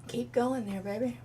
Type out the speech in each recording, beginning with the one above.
Keep going there, baby.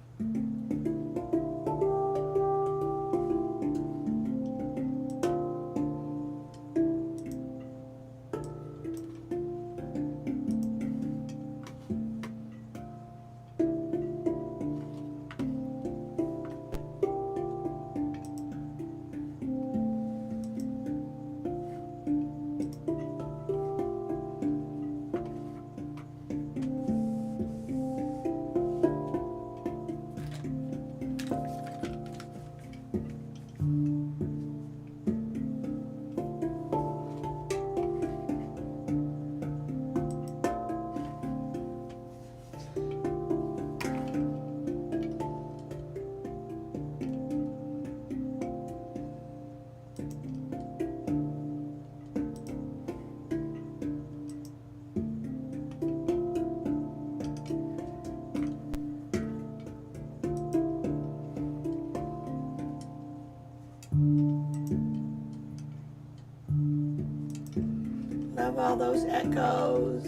Love all those echoes.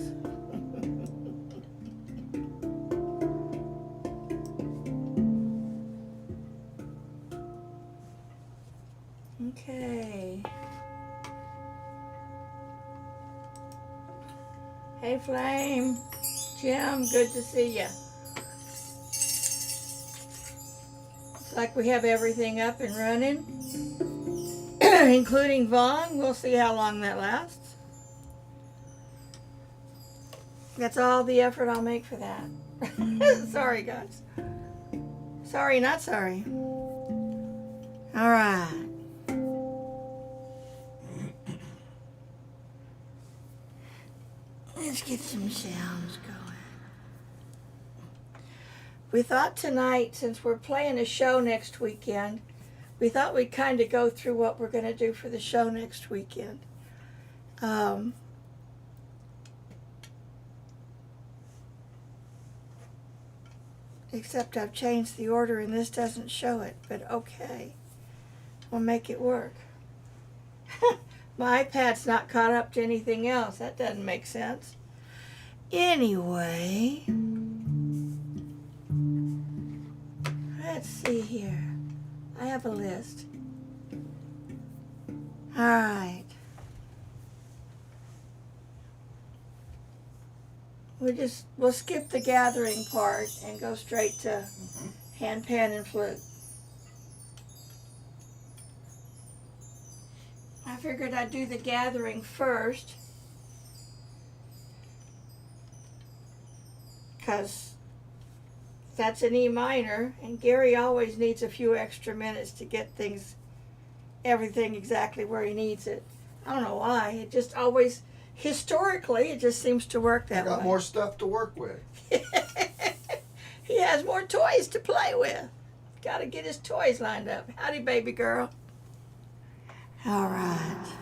Okay. Hey, Flame. Jim, good to see you. Looks like we have everything up and running, including Vaughn. We'll see how long that lasts. That's all the effort I'll make for that. Sorry, guys. Sorry, not sorry. All right. Let's get some sounds going. We thought tonight, since we're playing a show next weekend, we thought we'd kind of go through what we're going to do for the show next weekend. Except I've changed the order and this doesn't show it, but okay. We'll make it work. My iPad's not caught up to anything else. That doesn't make sense. Anyway, let's see here. I have a list. All right. We'll skip the gathering part and go straight to handpan and flute. I figured I'd do the gathering first because that's an E minor, and Gary always needs a few extra minutes to get everything exactly where he needs it. I don't know why. It just always, historically, it just seems to work that way. Got more stuff to work with. He has more toys to play with. Got to get his toys lined up. Howdy, baby girl. All right.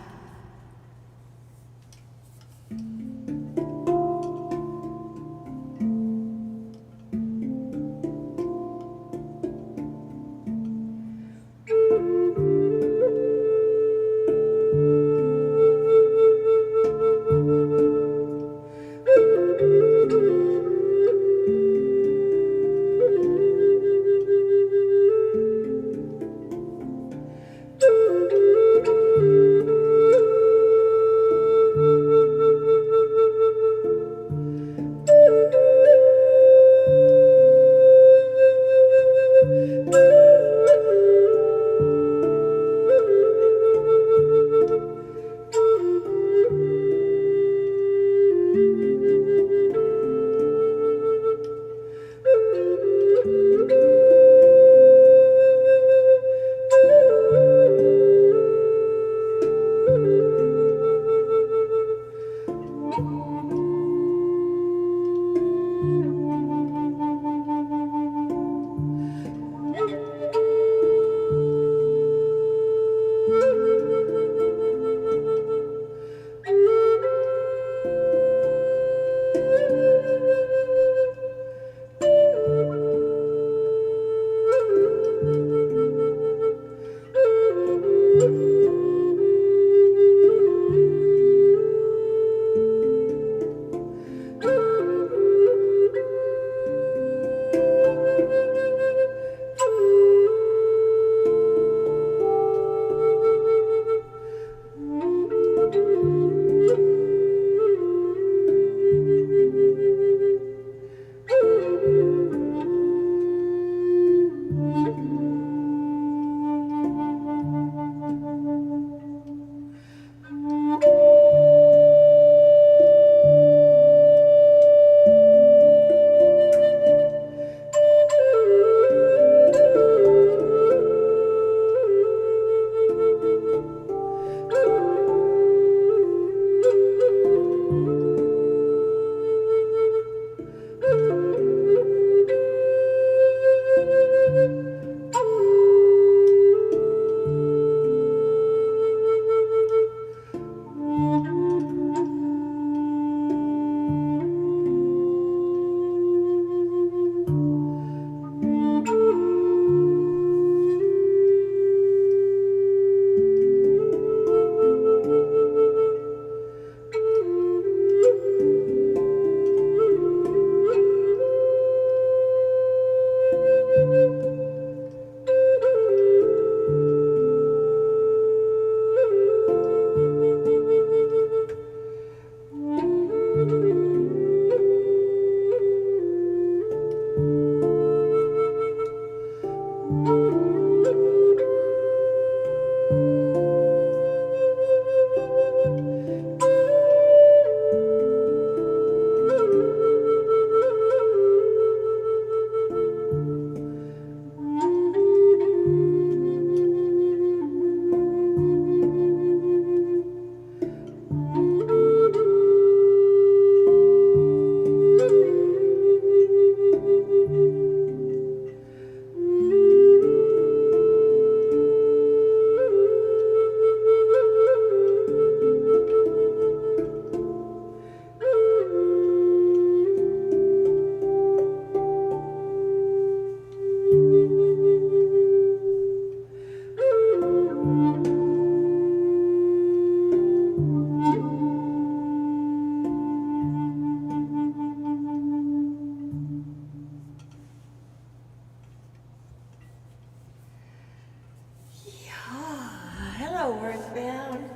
Hello, Earthbound.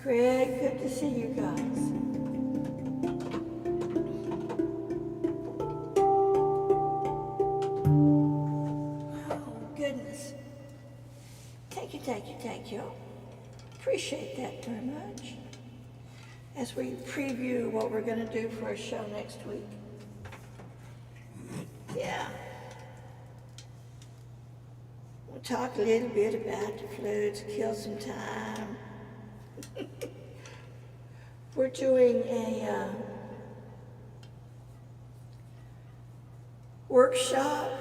Greg, good to see you guys. Oh, goodness. Thank you. Appreciate that very much. As we preview what we're going to do for a show next week. Yeah. We'll talk a little bit about the flutes, kill some time. We're doing a workshop.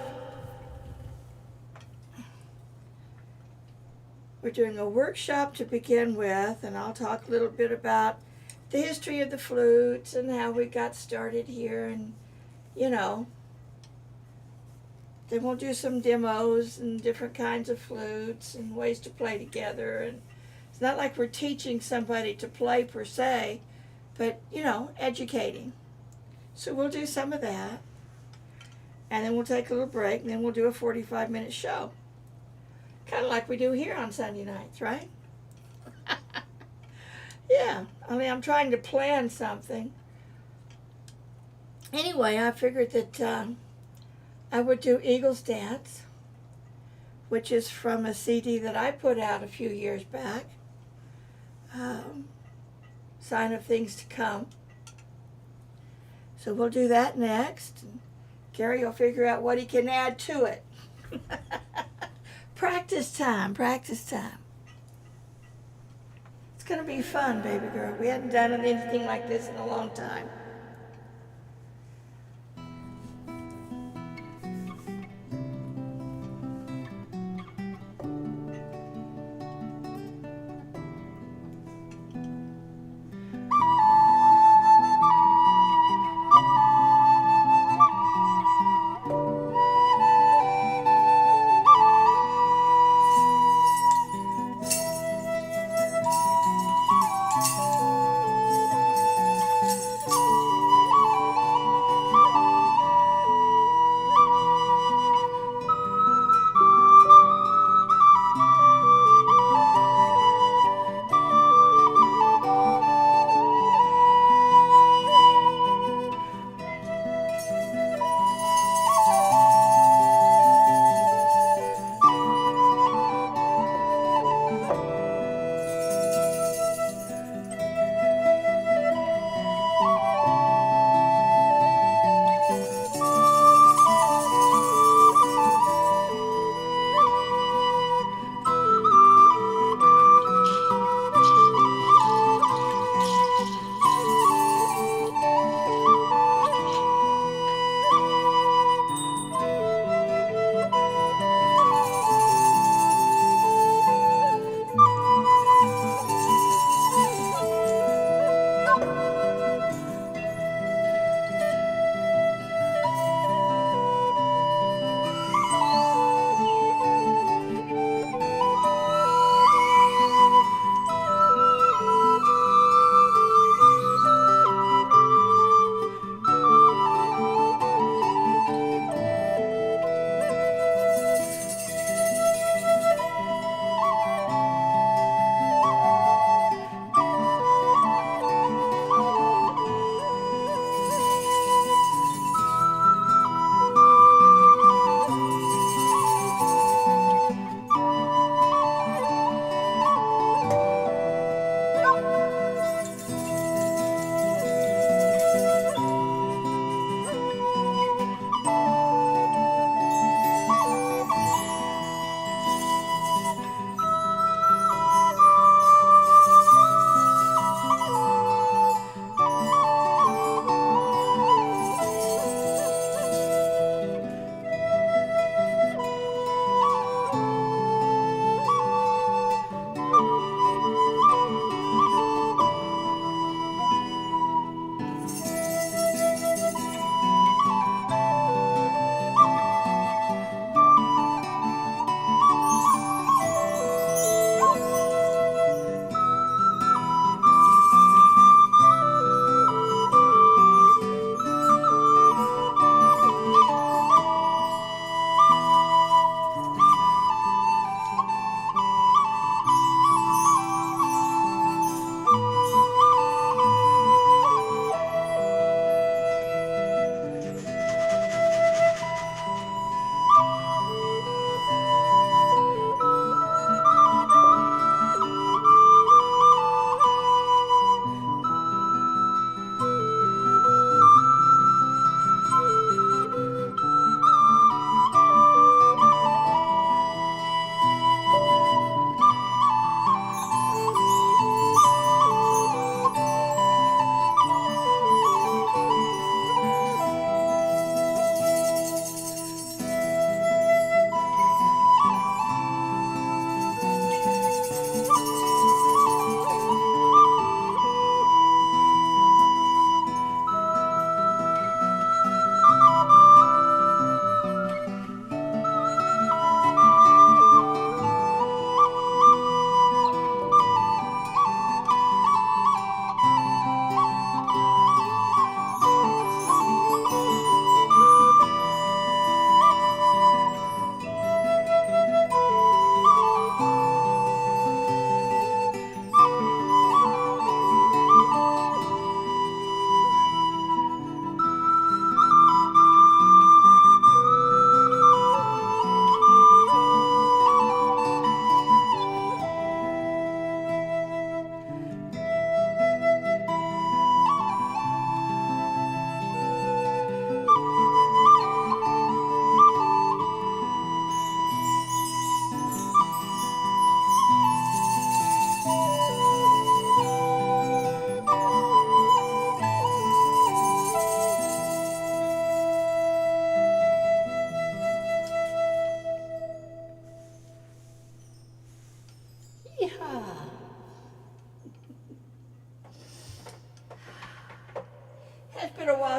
We're doing a workshop to begin with, and I'll talk a little bit about the history of the flutes and how we got started here, and then we'll do some demos and different kinds of flutes and ways to play together. And it's not like we're teaching somebody to play per se, but educating. So we'll do some of that, and then we'll take a little break, and then we'll do a 45-minute show. Kind of like we do here on Sunday nights, right? Yeah, I'm trying to plan something. Anyway, I figured that I would do Eagle's Dance, which is from a CD that I put out a few years back, Sign of Things to Come. So we'll do that next. Gary will figure out what he can add to it. Practice time. It's going to be fun, baby girl. We hadn't done anything like this in a long time.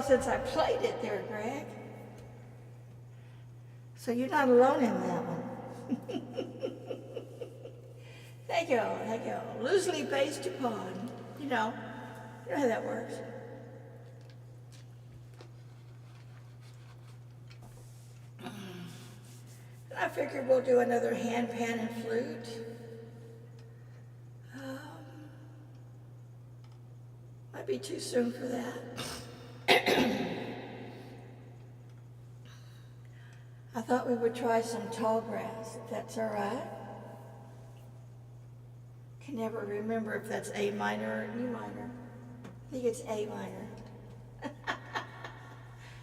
while since I played it there, Greg. So you're not alone in that one. Thank you, thank you. Loosely based upon, you know how that works. And I figured we'll do another handpan and flute. Might be too soon for that. I thought we would try some tall grass, if that's all right. Can never remember if that's A minor or E minor. I think it's A minor.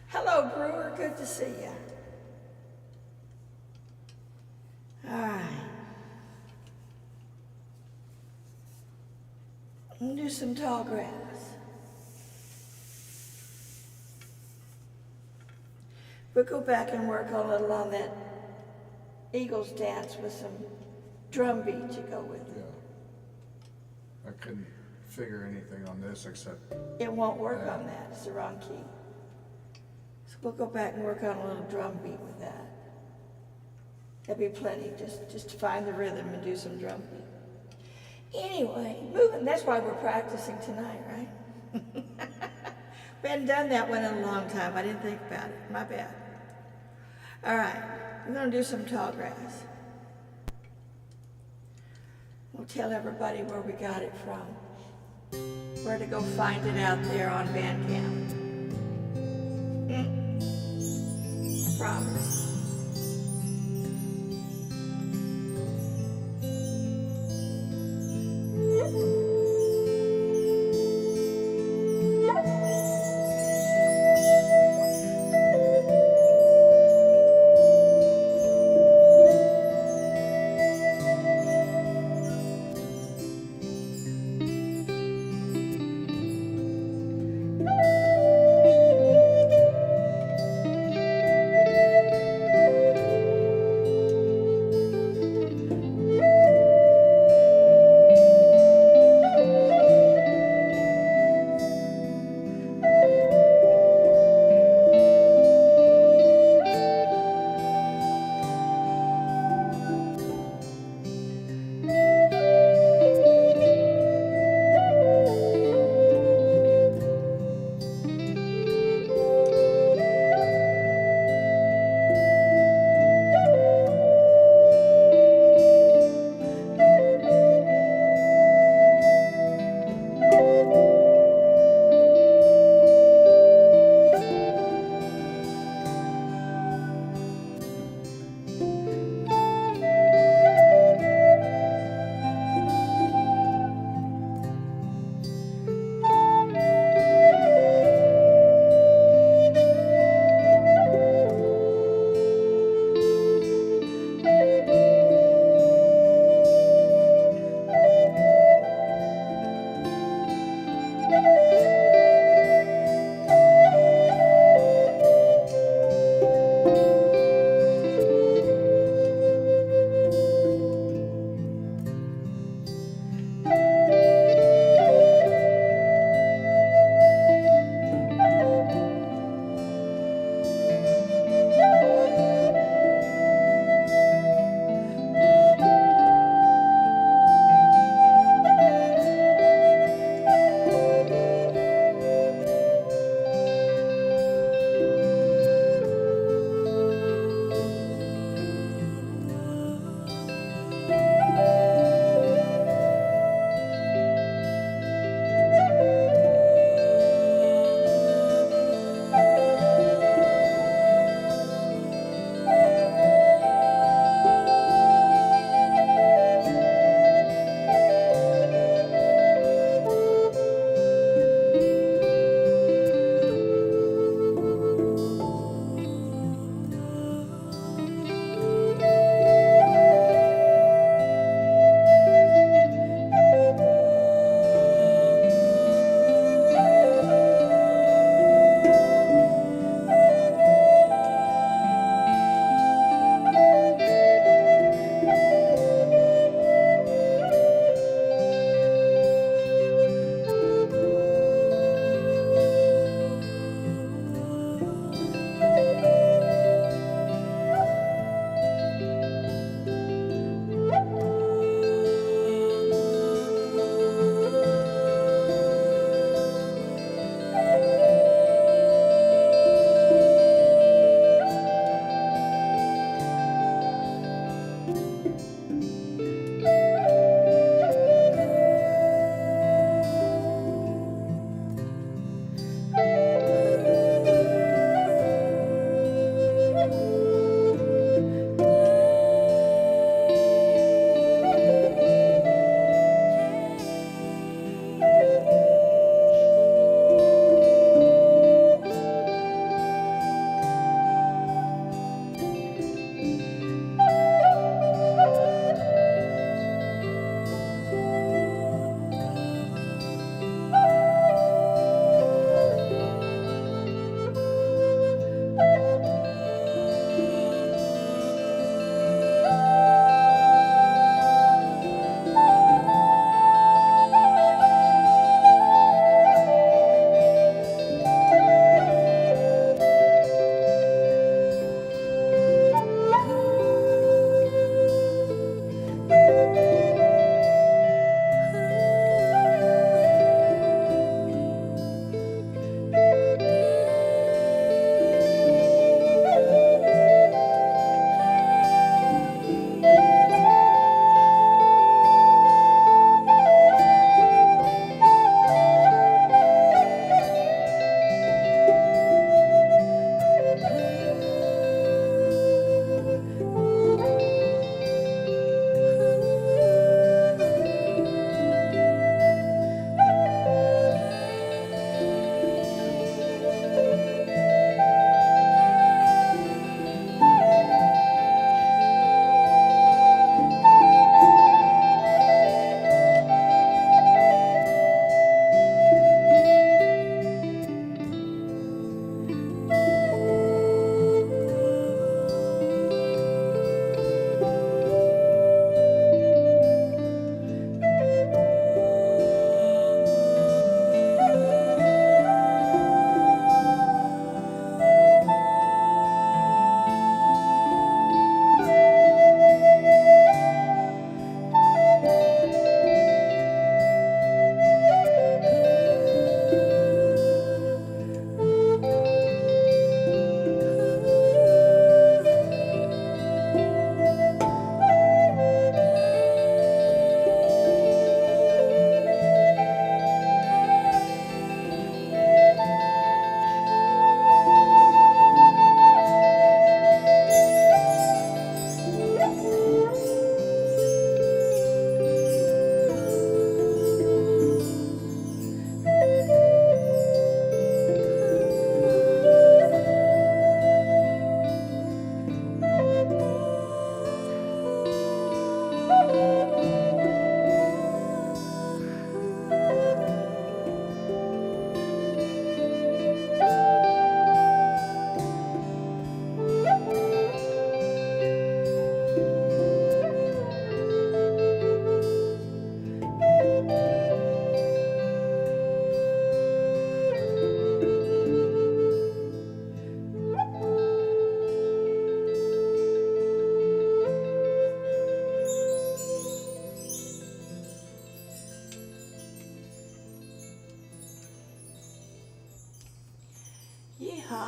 Hello, Brewer. Good to see you. All right. We'll do some tall grass. We'll go back and work a little on that Eagles dance with some drum beat to go with it. Yeah. I couldn't figure anything on this except... It won't work on that. It's the wrong key. So we'll go back and work on a little drum beat with that. That'd be plenty, just to find the rhythm and do some drum beat. Anyway, moving, that's why we're practicing tonight, right? We hadn't done that one in a long time. I didn't think about it. My bad. All right, we're going to do some tall grass. We'll tell everybody where we got it from, where to go find it out there on Bandcamp. Promise.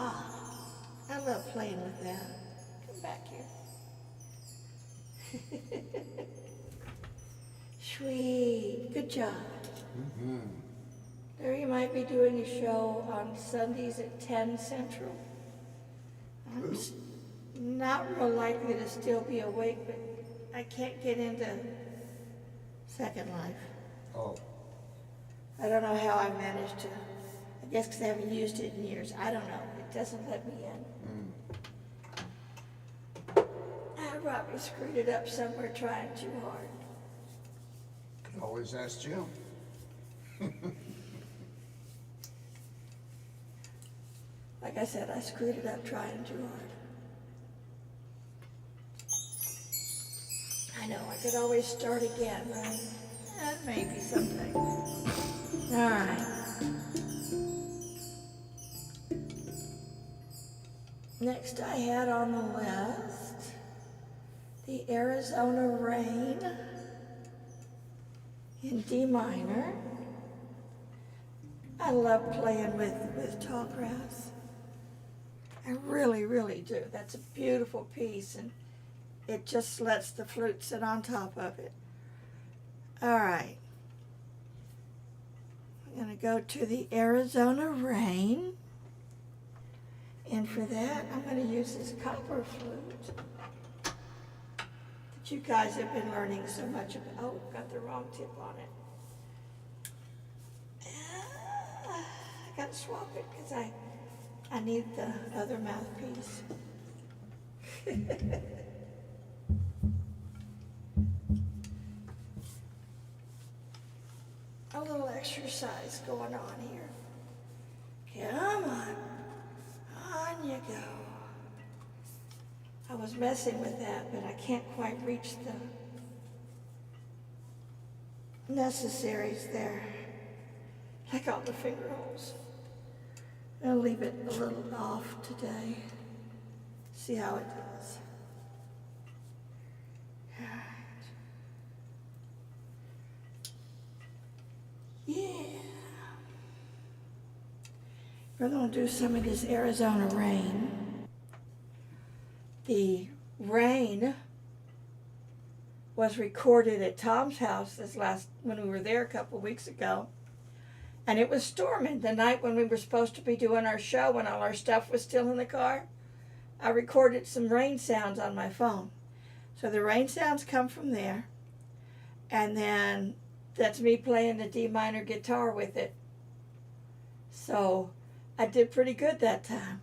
Ah, I love playing with that. Come back here. Sweet. Good job. There you might be doing a show on Sundays at 10 Central. I'm not real likely to still be awake, but I can't get into Second Life. Oh, I don't know how I managed to. I guess because I haven't used it in years. I don't know. It doesn't let me in. I probably screwed it up somewhere trying too hard. could always ask Jim. Like I said, I screwed it up trying too hard. I know, I could always start again, right? Maybe someday. All right. Next I had on the list the Arizona Rain in D minor. I love playing with tall grass. I really, really do. That's a beautiful piece, and it just lets the flute sit on top of it. All right. I'm going to go to the Arizona Rain. And for that, I'm going to use this copper flute that you guys have been learning so much about. Oh, got the wrong tip on it. I got to swap it because I need the other mouthpiece. A little exercise going on here. Come on. On you go. I was messing with that, but I can't quite reach the necessaries there. Like all the finger holes. I'll leave it a little off today. See how it does. All right. Yeah. We're going to do some of this Arizona Rain. The rain was recorded at Tom's house when we were there a couple of weeks ago. And it was storming the night when we were supposed to be doing our show when all our stuff was still in the car. I recorded some rain sounds on my phone. So the rain sounds come from there. And then that's me playing the D minor guitar with it. So I did pretty good that time.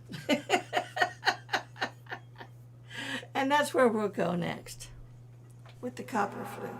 And that's where we'll go next with the copper flute.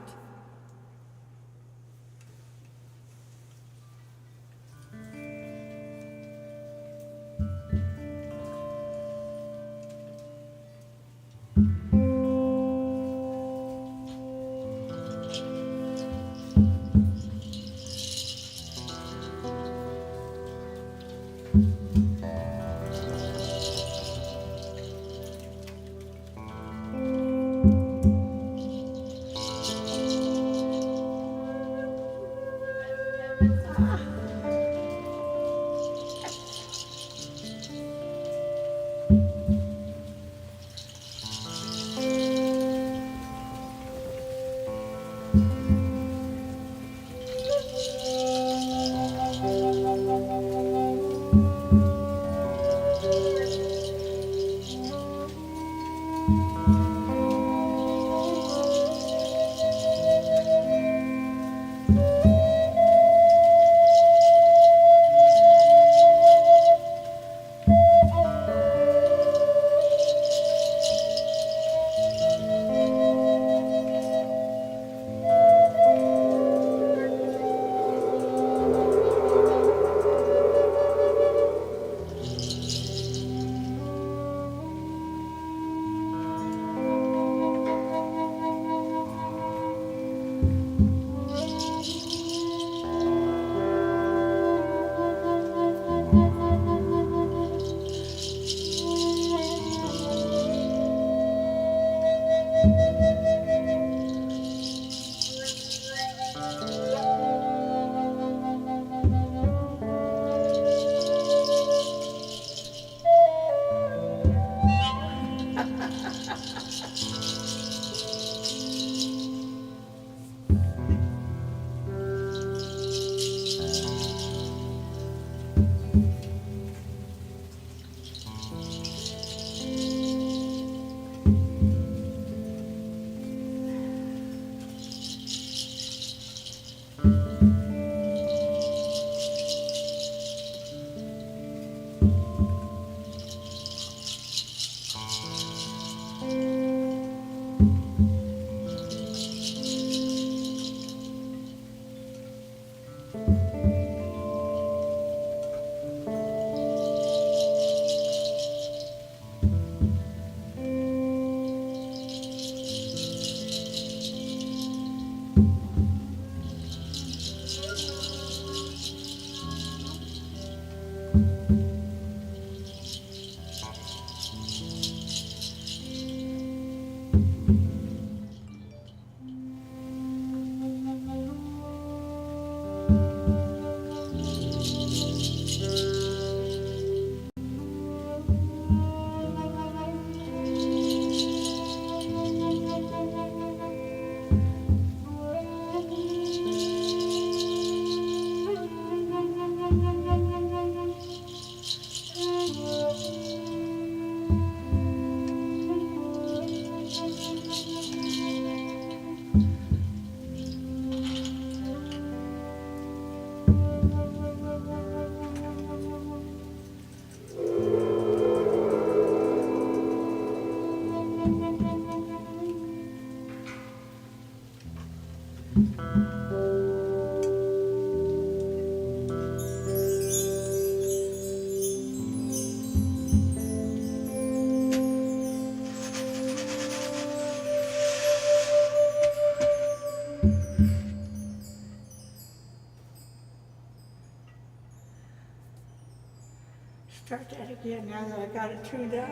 again now that I got it tuned up.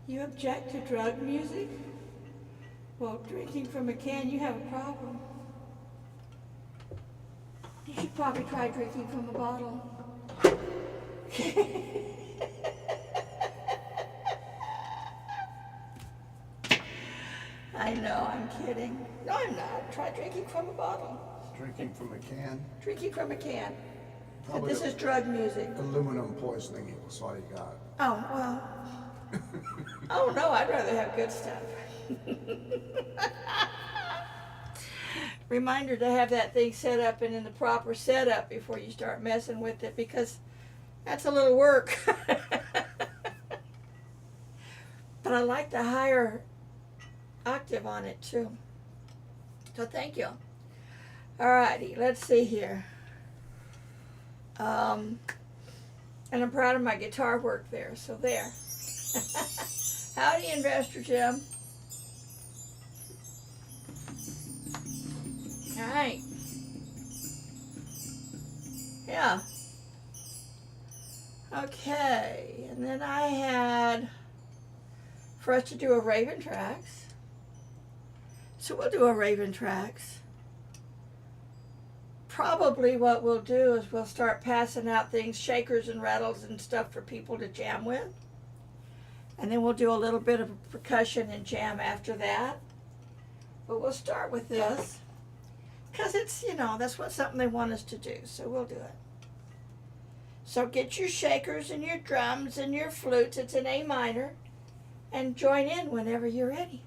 You object to drug music? Well, drinking from a can, you have a problem. You should probably try drinking from a bottle. I know, I'm kidding. No, I'm not. Try drinking from a bottle. Drinking from a can? Drinking from a can. Probably This is drug music. aluminum poisoning equals all you got. Oh, well. Oh, no, I'd rather have good stuff. Reminder to have that thing set up and in the proper setup before you start messing with it, because that's a little work. But I like the higher octave on it too. So thank you. Alrighty, let's see here. And I'm proud of my guitar work there, so there. Howdy, Investor Jim. All right. Yeah. Okay, and then I had for us to do a Raven Tracks. So we'll do a Raven Tracks. Probably what we'll do is we'll start passing out things, shakers and rattles and stuff for people to jam with. And then we'll do a little bit of percussion and jam after that. But we'll start with this. Because it's, that's something they want us to do, so we'll do it. So get your shakers and your drums and your flutes. It's in A minor. And join in whenever you're ready.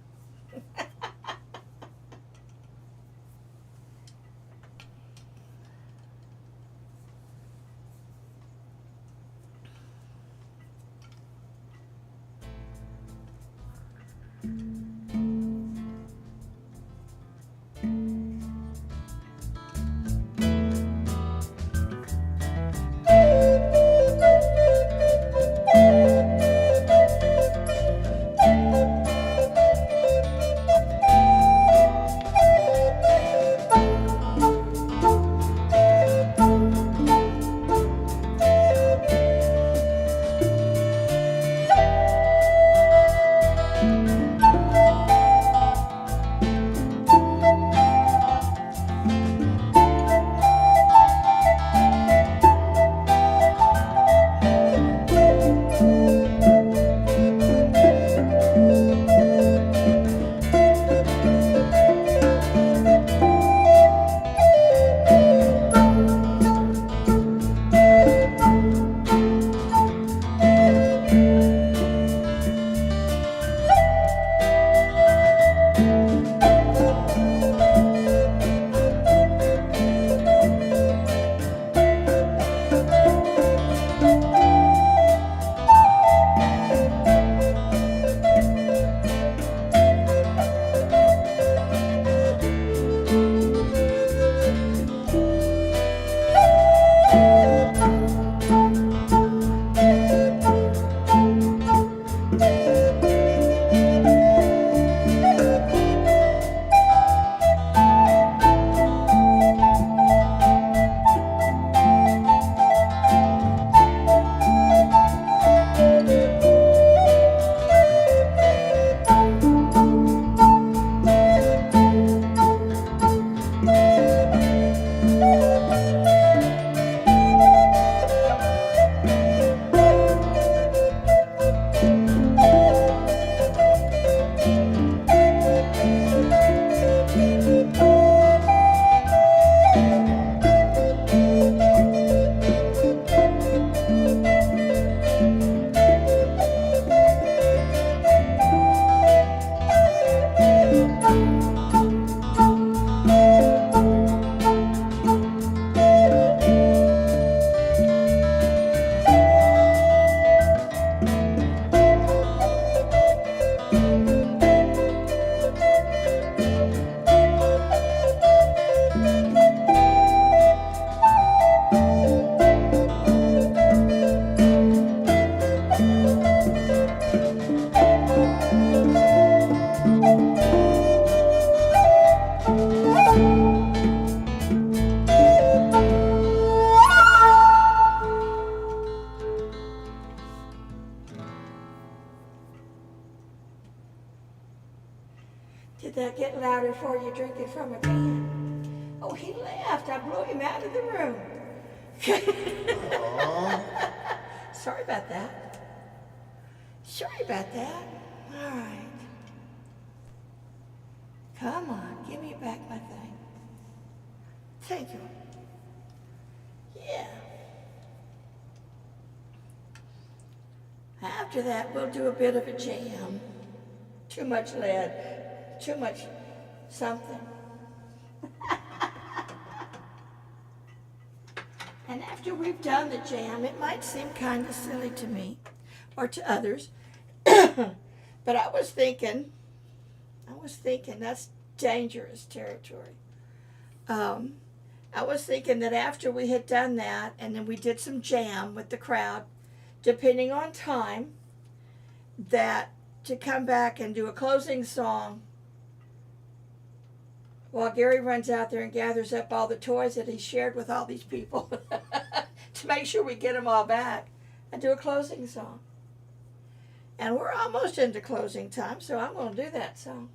Did that get louder for you drinking from a can? Oh, he left. I blew him out of the room. Sorry about that. Sorry about that. All right. Come on, give me back my thing. Thank you. Yeah. After that, we'll do a bit of a jam. Too much lead. Too much something. And after we've done the jam, it might seem kind of silly to me or to others, but I was thinking that's dangerous territory. I was thinking that after we had done that and then we did some jam with the crowd, depending on time, that to come back and do a closing song while Gary runs out there and gathers up all the toys that he shared with all these people to make sure we get them all back and do a closing song. And we're almost into closing time, so I'm going to do that song.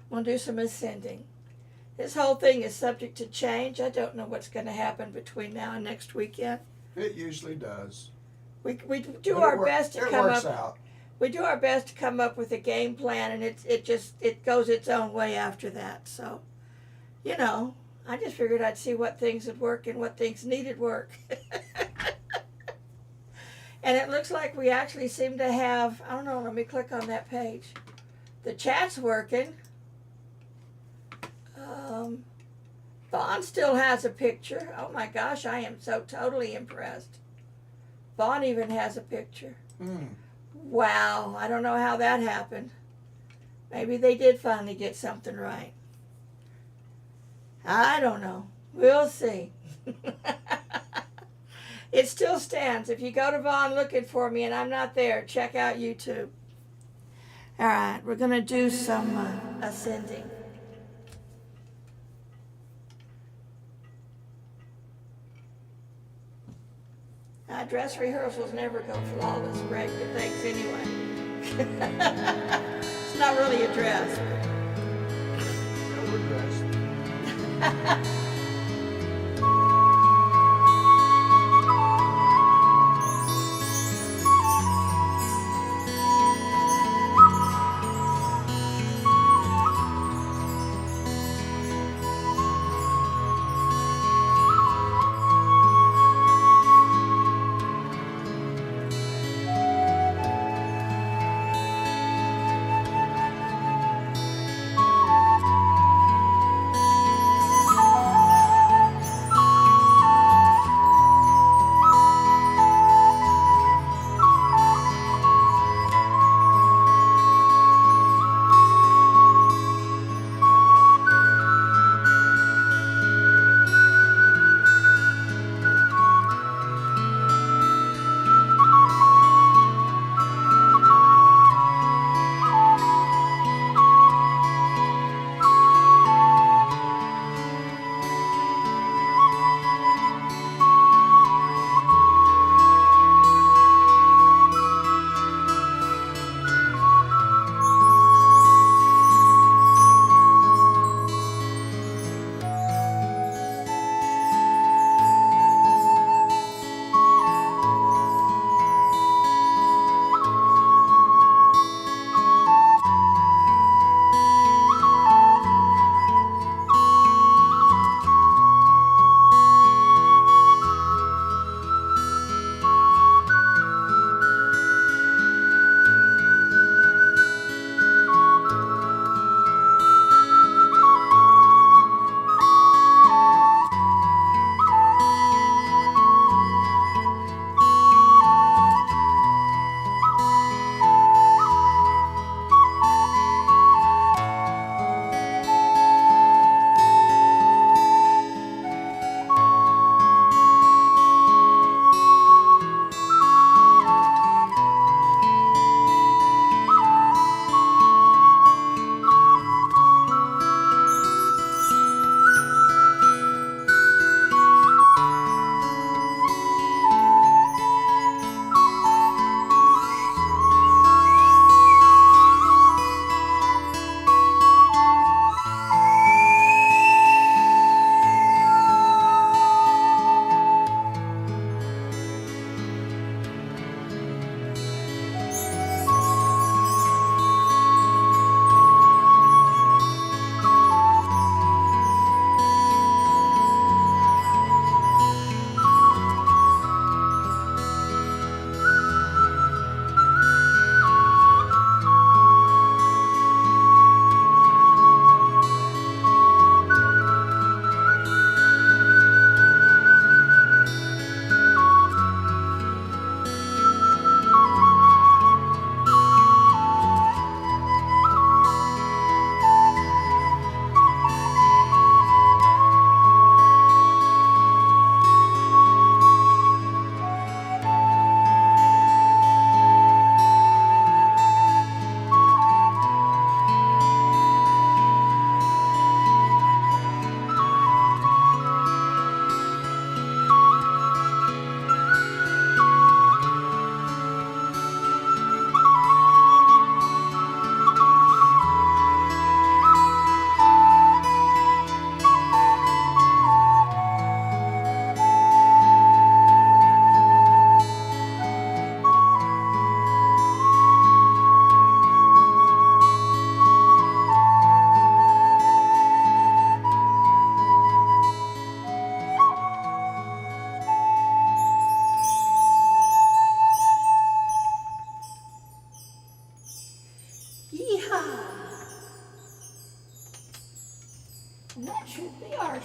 I'm going to do some ascending. This whole thing is subject to change. I don't know what's going to happen between now and next weekend. It usually does. We do our best to come up. Out. We do our best to come up with a game plan, and it goes its own way after that. So, you know, I just figured I'd see what things would work and what things needed work. And it looks like we actually seem to have, I don't know, let me click on that page. The chat's working. Vaughn still has a picture. Oh my gosh, I am so totally impressed. Vaughn even has a picture. Wow, I don't know how that happened. Maybe they did finally get something right. I don't know. We'll see. It still stands. If you go to Vaughn looking for me and I'm not there, check out YouTube. All right, we're going to do some ascending. Dress rehearsals never go flawless, Greg, but thanks anyway. It's not really a dress. No, we're dressed.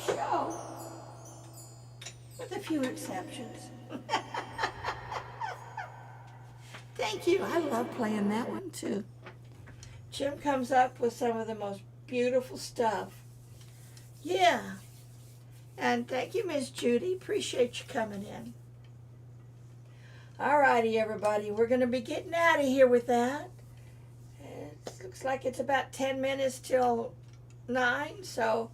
show. With a few exceptions. Thank you. I love playing that one too. Jim comes up with some of the most beautiful stuff. Yeah. And thank you, Miss Judy. Appreciate you coming in. Alrighty, everybody. We're going to be getting out of here with that. It looks like it's about 10 minutes till 9. So,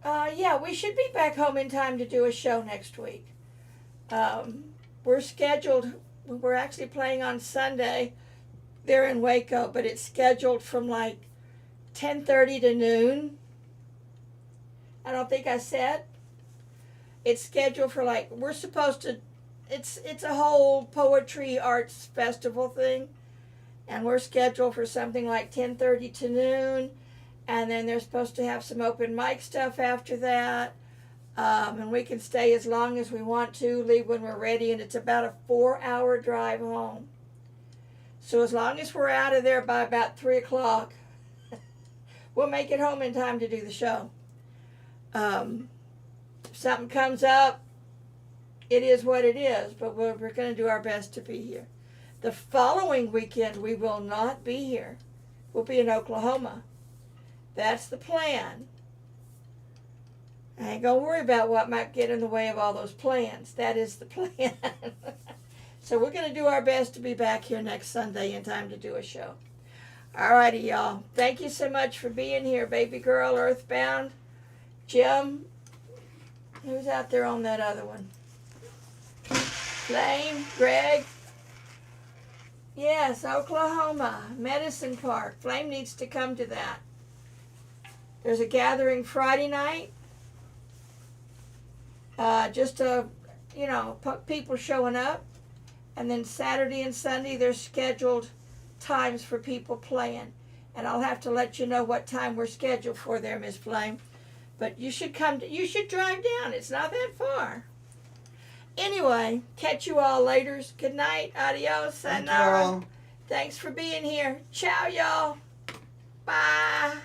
yeah, we should be back home in time to do a show next week. We're scheduled. We're actually playing on Sunday. They're in Waco, but it's scheduled from like 10:30 to noon. I don't think I said. It's scheduled for like, we're supposed to, it's a whole poetry arts festival thing. And we're scheduled for something like 10:30 to noon. And then they're supposed to have some open mic stuff after that. And we can stay as long as we want to, leave when we're ready. And it's about a 4-hour drive home. So as long as we're out of there by about 3 o'clock, we'll make it home in time to do the show. If something comes up, it is what it is, but we're going to do our best to be here. The following weekend, we will not be here. We'll be in Oklahoma. That's the plan. I ain't going to worry about what might get in the way of all those plans. That is the plan. So we're going to do our best to be back here next Sunday in time to do a show. Alrighty, y'all. Thank you so much for being here, baby girl, Earthbound. Jim, who's out there on that other one? Flame, Greg. Yes, Oklahoma, Medicine Park. Flame needs to come to that. There's a gathering Friday night. Just people showing up. And then Saturday and Sunday, there's scheduled times for people playing. And I'll have to let you know what time we're scheduled for there, Miss Flame. But you should you should drive down. It's not that far. Anyway, catch you all later. Good night. Adios. Sayonara. Thanks for being here. Ciao, y'all. Bye.